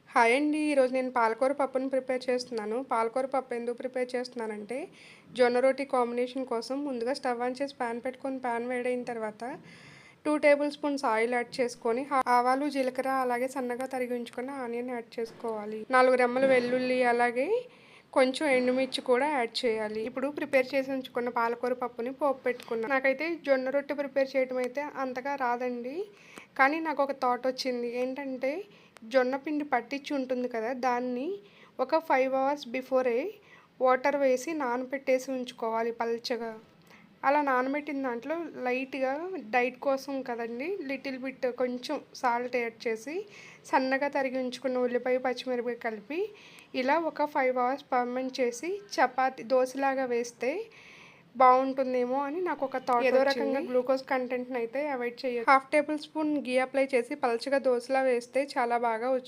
Hi అండి. ఈరోజు నేను పాలకూర పప్పుని ప్రిపేర్ చేస్తున్నాను. పాలకూర పప్పు ఎందుకు ప్రిపేర్ చేస్తున్నానంటే, జొన్న రోటి కాంబినేషన్ కోసం ముందుగా స్టవ్ ఆన్ చేసి పాన్ పెట్టుకొని పాన్ వేడైన తర్వాత 2 టేబుల్ స్పూన్స్ ఆయిల్ యాడ్ చేసుకొని ఆవాలు, జీలకర్ర అలాగే సన్నగా తరిగి ఉంచుకున్న ఆనియన్ యాడ్ చేసుకోవాలి. 4 రెమ్మల వెల్లుల్లి అలాగే కొంచెం ఎండుమిర్చి కూడా యాడ్ చేయాలి. ఇప్పుడు ప్రిపేర్ చేసి ఉంచుకున్న పాలకూర పప్పుని పోపు పెట్టుకున్నాను. నాకైతే జొన్న రొట్టె ప్రిపేర్ చేయడం అయితే అంతగా రాదండి. కానీ నాకు ఒక థాట్ వచ్చింది. ఏంటంటే జొన్న పిండి పట్టించి ఉంటుంది కదా, దాన్ని ఒక 5 అవర్స్ బిఫోరే వాటర్ వేసి నానబెట్టేసి ఉంచుకోవాలి పల్చగా. అలా నానబెట్టిన దాంట్లో లైట్గా డైట్ కోసం కదండి, లిటిల్ బిట్ కొంచెం సాల్ట్ యాడ్ చేసి సన్నగా తరిగి ఉంచుకున్న ఉల్లిపాయ, పచ్చిమిరపకాయ కలిపి ఇలా ఒక 5 అవర్స్ ఫర్మెంట్ చేసి చపాతి దోశలాగా వేస్తే బాగుంటుందేమో అని నాకు ఒక థాట్. ఏదో రకంగా గ్లూకోజ్ కంటెంట్ని అయితే అవాయిడ్ చేయాలి. 1/2 టేబుల్ స్పూన్ గీ అప్లై చేసి పలచగా దోశలా వేస్తే చాలా బాగా